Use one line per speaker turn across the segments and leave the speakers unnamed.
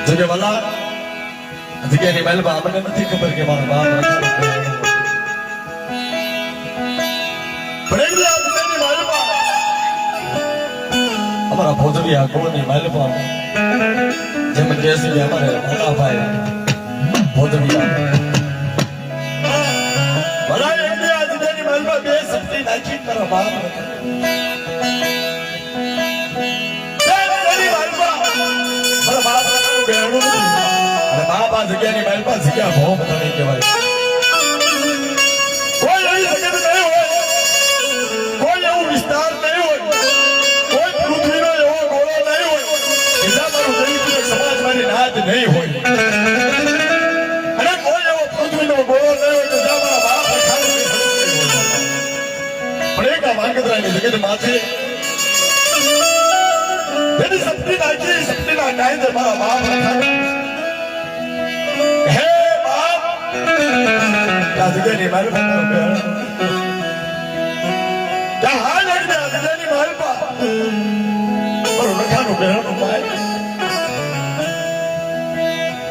જોકે વાલા જગ્યાની મહેલમાં મને નથી ખબર કે મારા બાપ અમારા ભોજરિયા કોની મહેલમાં જેમ કેસી અમારે ભલાભાઈ ભોજરિયા ભલા એટલે આ જગ્યાની મહેલમાં બે શક્તિ નાખી મારા બાપ જગ્યાની મહેલ માં જગ્યા ભોમ તણી કહેવાય કોઈ એવી જગ્યા નહીં હોય કોઈ એવું વિસ્તાર નહીં હોય કોઈ પૃથ્વીનો એવો ગોળો નહીં હોય કે જ્યાં મારું દૈનિક સમાજ મારી નાદ નહીં હોય અને કોઈ એવો પૃથ્વીનો ગોળો નહીં હોય કે જ્યાં મારા બાપ પણ એક આ વાંગદરાની જગત માથે એની શક્તિ નાખી શક્તિના કાયદે મારા બાપ રખાય જગ્યાની માલ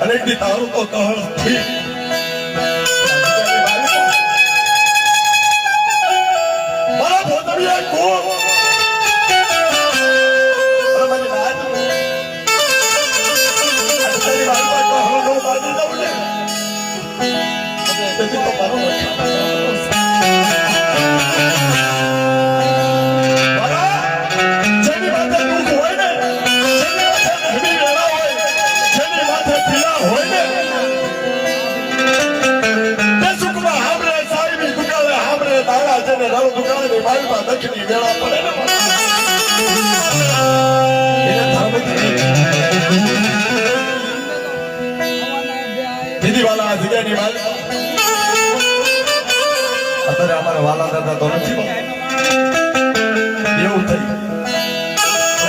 અને તારું તો કહળ મારા ભોતરિયા કોણ દક્ષિણી વેળા પડે દીદી વાલા જગ્યાની વાલ અત્યારે અમારા વાલા દાદા તો નથી એવું થઈ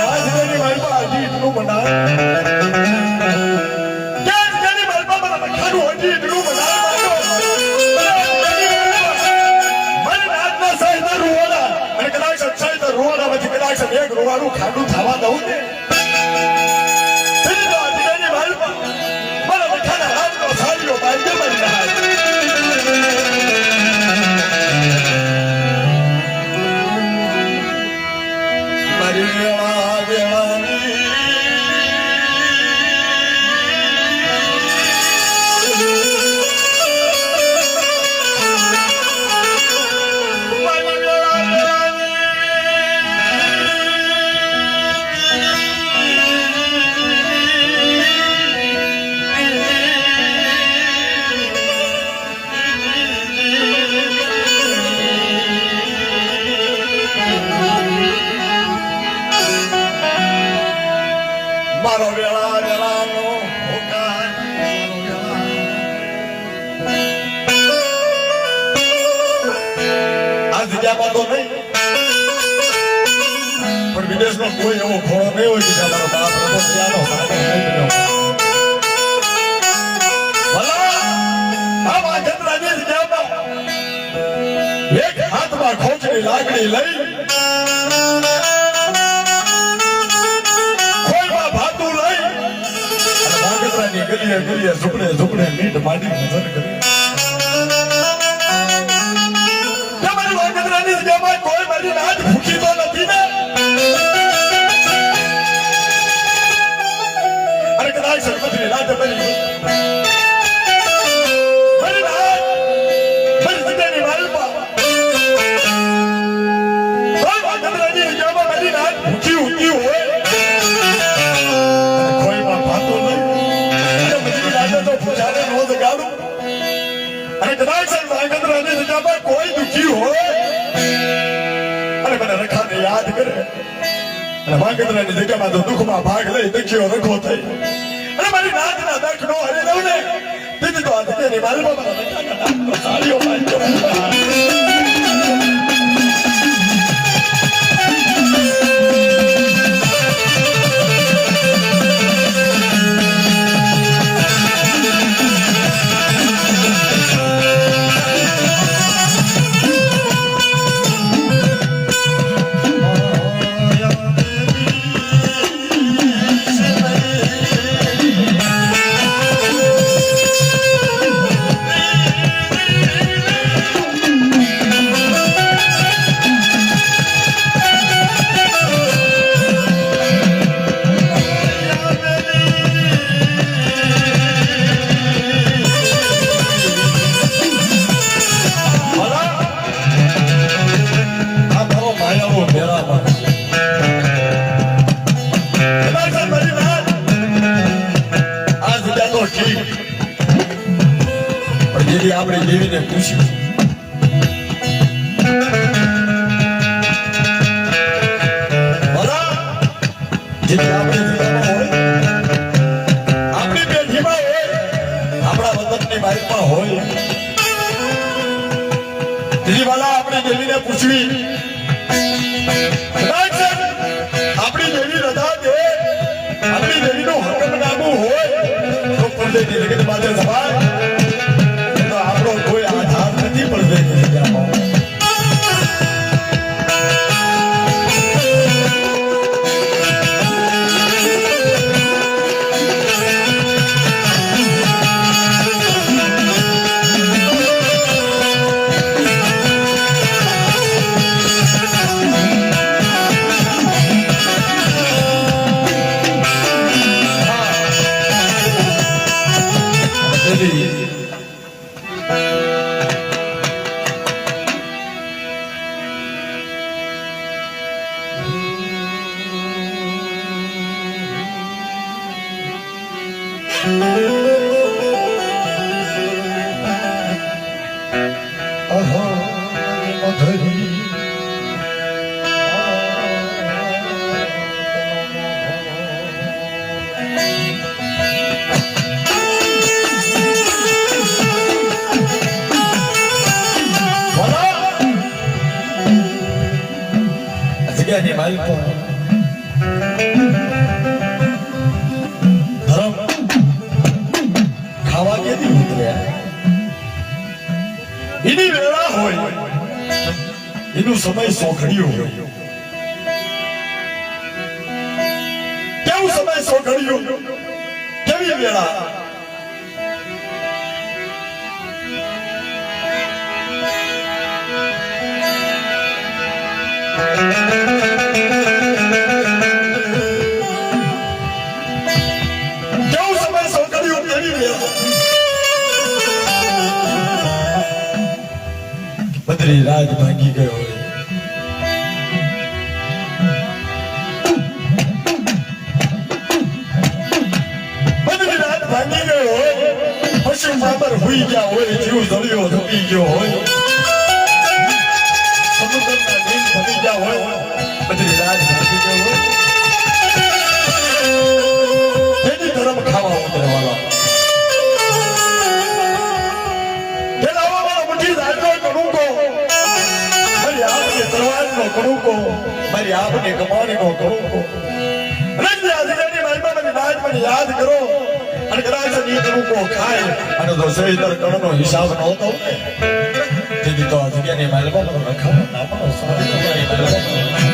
આ જગ્યાની વાલમાં હજી એટલું બનાવે જગ્યાની વાલમાં મારા લખાનું હજી એટલું બનાવે એક રૂવાડું ખાડું થવા દઉં ને મારા લખાના હાથનો સાડીઓ બાંધે મારી મારી વેળા વેળાની મારો વેળા વેળાનો હોકાર આ જગ્યામાં તો નહીં પણ વિદેશનો કોઈ એવો ખોળો નહીં હોય કે મારો બાપ રમતિયાનો સાથે નહીં આ વાઘેન્દ્રાની જગ્યામાં એક હાથમાં ખોચની લાકડી લઈ ગલીએ ગલીએ ઝૂપડે ઝૂપડે મીઠ માંડી નજર કરી તમારી વાગદરાની જગ્યામાં કોઈ મારી નાદ ભૂખી તો નથી ને અરે કદાચ સરપંચની નાદ બની મારી નાદ મારી જગ્યાની વાલમાં કોઈ વાગદરાની જગ્યામાં મારી નાદ ભૂખી ઊંઘી હોય કોઈ દુખી હોય અને મને રખાને યાદ કરે અને વાંગદરાની જગ્યામાં તો દુઃખમાં ભાગ લઈ દખ્યો રખો થઈ અને મારી નાથના દખ નો હરી દઉં ને તેથી તો આ જગ્યાની માલમાં મારા રખાના નાથનો સાડીઓ બાંધ્યો પૂછ્યું જેથી આપણે જીવનમાં હોય આપણી પેઢીમાં હોય આપણા વતનની બાઈકમાં હોય ત્રીજી વાલા આપણી દેવીને પૂછવી આપણી દેવી રજા દે આપણી દેવીનું હકમનામું હોય તો પડદેની જગત માટે સવાલ તો આપણો કોઈ આધાર નથી પડદેની જગ્યામાં ખાવા કેથી ઉતર્યા એની વેળા હોય એનું સમય સોખડ્યો હોય કેવું સમય સોખડ્યો કેવી વેળા બદરી રાજ ભાંગી ગયો બદરી રાજ ભાંગી ગયો હોય પશુ મામર હુઈ ગયા હોય જીવ જળિયો ધબી ગયો હોય સમુદ્રના નીમ ભરી ગયા હોય બદરી રાજ ભાંગી ગયો હોય તેની ધર્મ ખાવા ઉતરવાલા કરુકો મારી આપની કમાણીનો કરુકો રંગ આદિની મહિમાની નાચ મને યાદ કરો અને કદાચ એ કરુકો ખાય અને તો સહીદર કણનો હિસાબ ન હોતો તેથી તો આ જગ્યાની મહિમાનો રખાવા ના પાડો સારી જગ્યાની મહિમાનો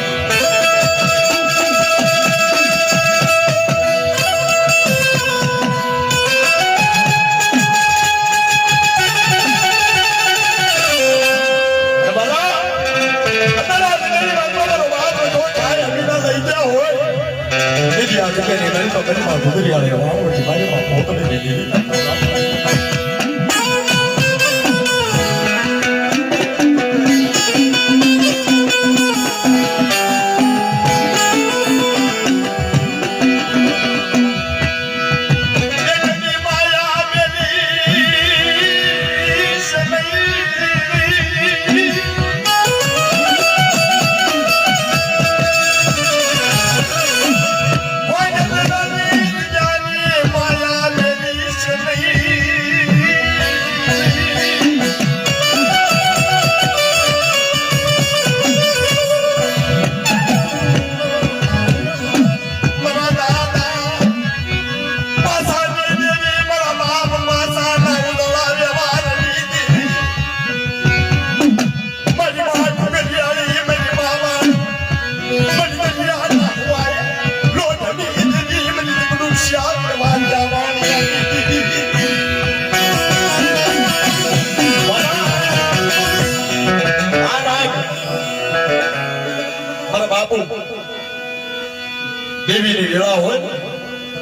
દેવીની વેળા હોય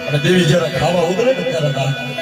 અને દેવી જ્યારે ખાવા ઉતરે ને ત્યારે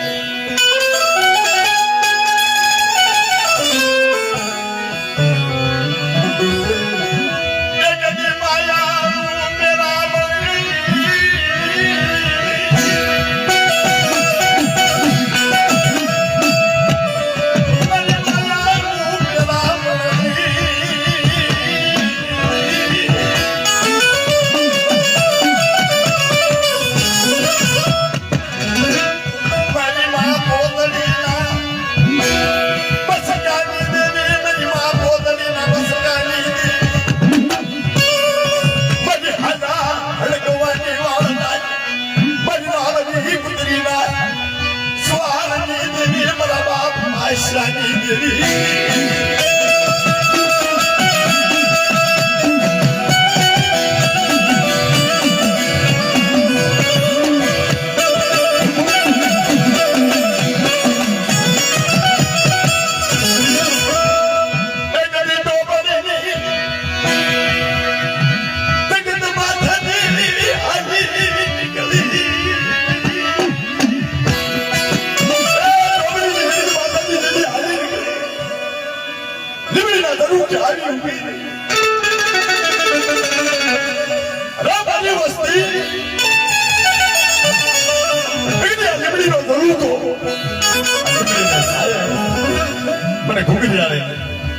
મને ઘૂમી જાય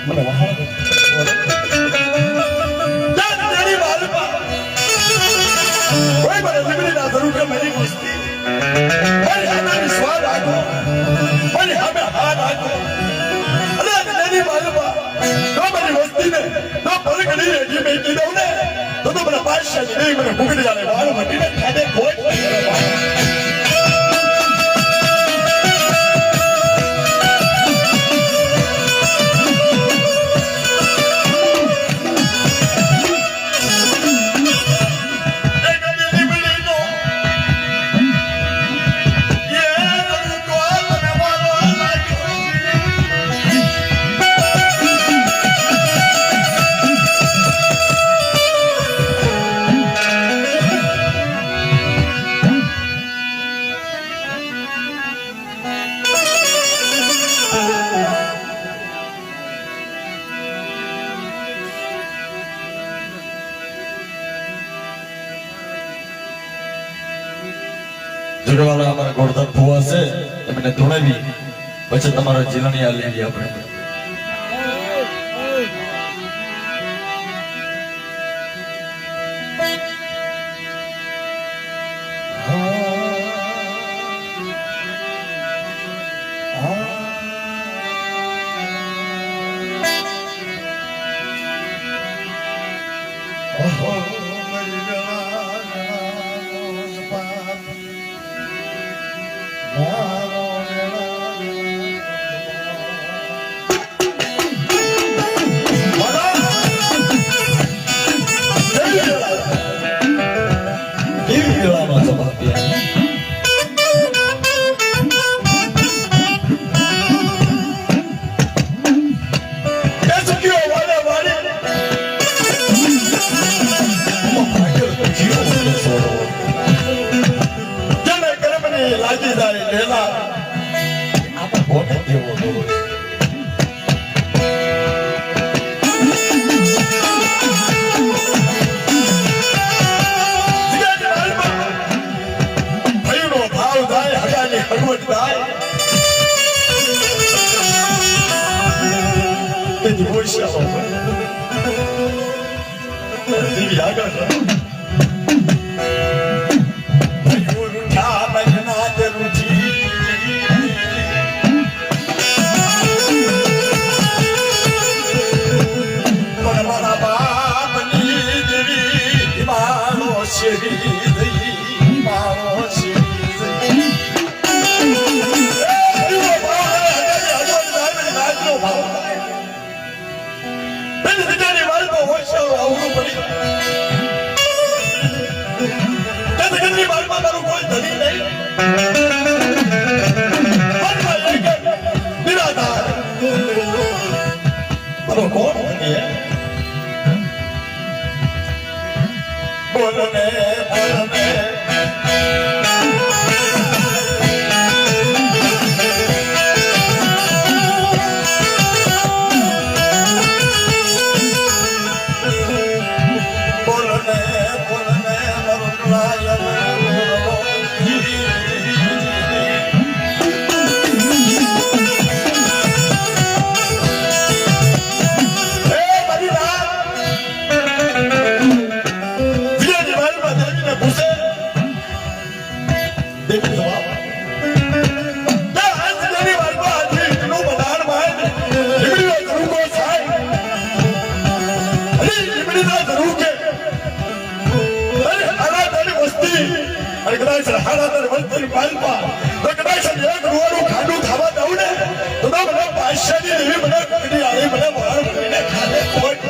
મને વહાણ કોઈ મને લીમડી ના જરૂર કે મારી વસ્તી મારી હાથની સ્વાદ આખો મારી હામે હાથ આખો અરે તેની બાલમાં તો મારી વસ્તી ને તો પરગડી રેડી મેં કીધું ને તો મને પાછા નહીં મને ઘૂમી જાય વાળ મટીને ખાધે કોઈ
જોડવાળા અમારા ગોળધન ભુવા છે એમને ધોળાવી પછી તમારો જીલણી આ લેવી આપણે
હાડા વસ્તી પાલપા કદાચ એક રોડું ખાડું ખાવા દઉં ને તો મને પાછળની દેવી મને કુકડી આવી મને માર મને ખાલે કોટ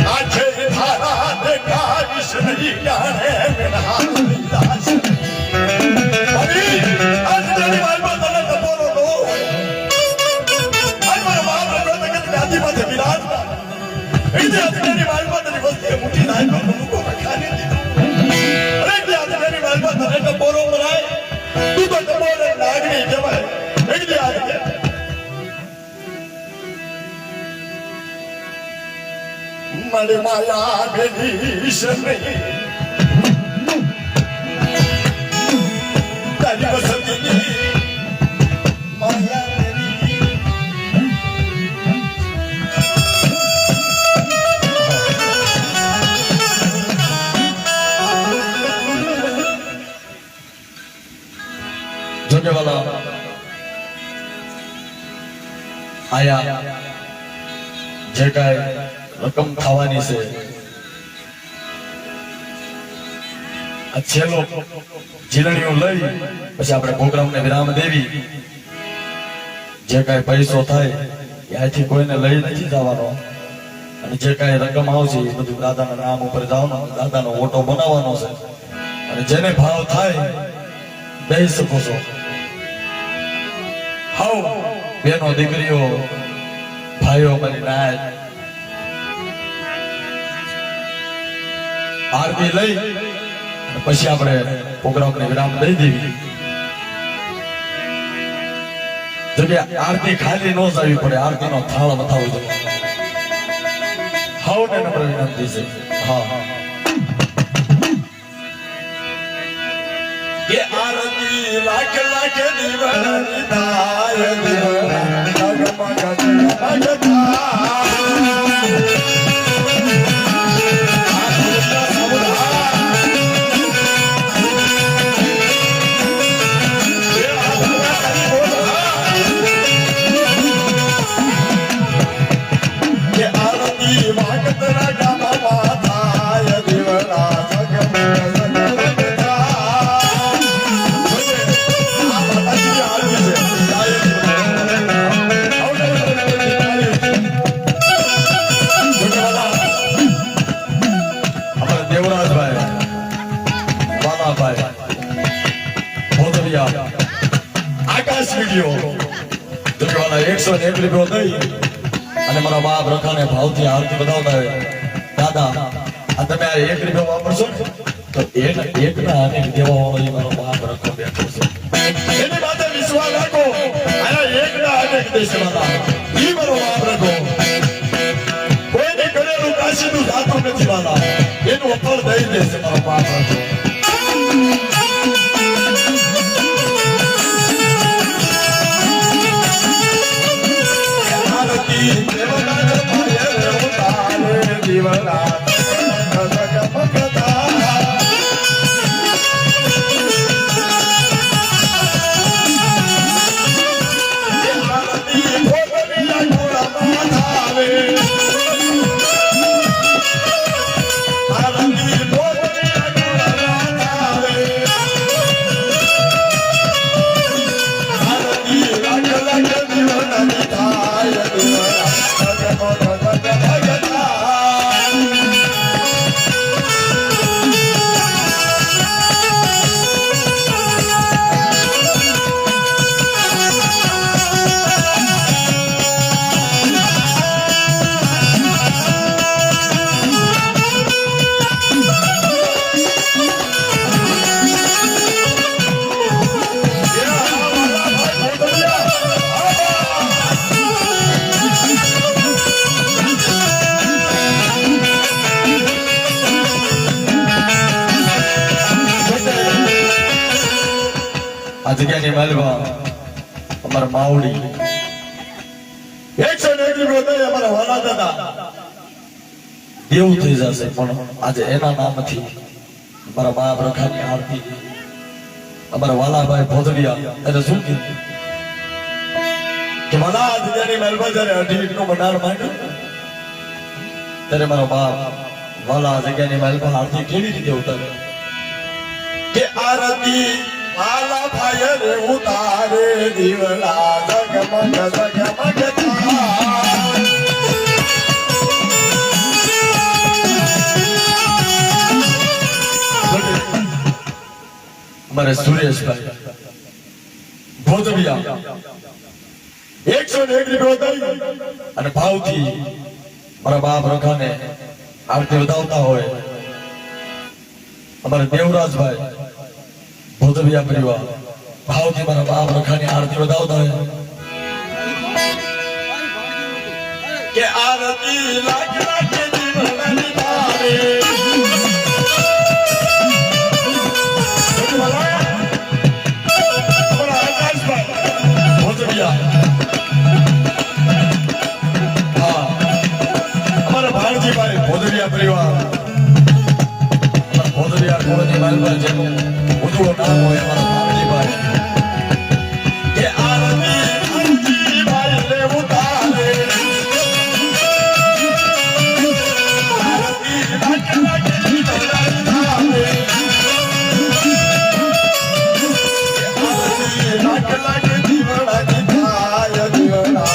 આજે ધારા
એટલે આજે તેની વાલમાં તને વસ્તીએ મુઠ્ઠી નાખનો મુકો ખાને દીધો એટલે આજે તેની વાલમાં તને ટપોરો મરાય તું તો ટપોરે લાગણી જવાય એટલે આજે મારી માયા બેની શરણી તારી વસંતીની માયા બેની
જોકે વાલા આયા જે કાંઈ રકમ ખાવાની છે આ છેલ્લો જીલણીઓ લઈ પછી આપણે પ્રોગ્રામને વિરામ દેવી જે કાંઈ પૈસો થાય એ અહીંથી કોઈને લઈ નથી જવાનો અને જે કાંઈ રકમ આવશે એ બધું દાદાના નામ ઉપર જવાનું દાદાનો ઓટો બનાવવાનો છે અને જેને ભાવ થાય દઈ શકો છો હાઉ બેનો દીકરીઓ ભાઈઓ મારી નાય આરતી લઈ અને પછી આપણે પ્રોગ્રામને વિરામ દઈ દેવી જગ્યા આરતી ખાલી ન જાવી પડે આરતી નો થાળ બતાવવો જોઈએ હાઉ ને નમ્ર વિનંતી છે હા
કે આરતી લાખ લાખ દીવાની થાય દીવાના જગમગ આકાશ વિડિયો જોવાના 101 રૂપિયો દઈ અને મારા બાપ રખાને ભાવથી આરતી બતાવતા હોય દાદા આ તમે આ 1 રૂપિયો વાપરશો તો એક ના અનેક દેવા વાળો મારો બાપ રખો બેઠો છે એની માથે વિશ્વાસ રાખો આના એક ના અનેક દેશ વાળા ઈ મારો બાપ રખો કોઈને કરેલું કાશીનું જાતું નથી વાળા એનું ફળ દઈ દેશે મારો બાપ રખો આ જગ્યાની માલવા અમારા માવડી 101 રૂપિયો દઈ અમારા વાલા દાદા દેવું થઈ જશે પણ આજે એના નામથી અમારા બાપ રખાની આરતી અમારા વાલાભાઈ ભોદડિયા એને શું કીધું કે મને આ જગ્યાની માલવા જ્યારે 18 નો મંડાણ માંડ્યું ત્યારે મારો બાપ વાલા જગ્યાની માલવા આરતી કેવી રીતે ઉતારે કે આરતી આલા ભાઈ રે ઉતારે દીવડા જગમગ જગમગ મારે સુરેશભાઈ ભોજવિયા 101 રૂપિયો દઈ અને ભાવથી
મારા બાપ રખાને આરતી વધાવતા હોય અમારા દેવરાજભાઈ ભોજવિયા પરિવાર ભાવથી મારા બાપ રખાની આરતી વધાવતા હોય કે આરતી લાગ લાગે જીવનની તારે
અમારા આકાશભાઈ
ભોજવિયા હા
અમારા ભાણજીભાઈ
ભોજવિયા પરિવાર ભોજવિયા કોળની માલમાં જેનું ઉજળું નામ હોય અમારા ભાણજીભાઈ
કે આરતી ભાણજીભાઈ લે ઉતારે આરતી લાગે લાગે જીવનની તારે આરતી લાગે લાગે જીવનની થાય જીવના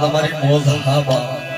તમારી મોજ હા બા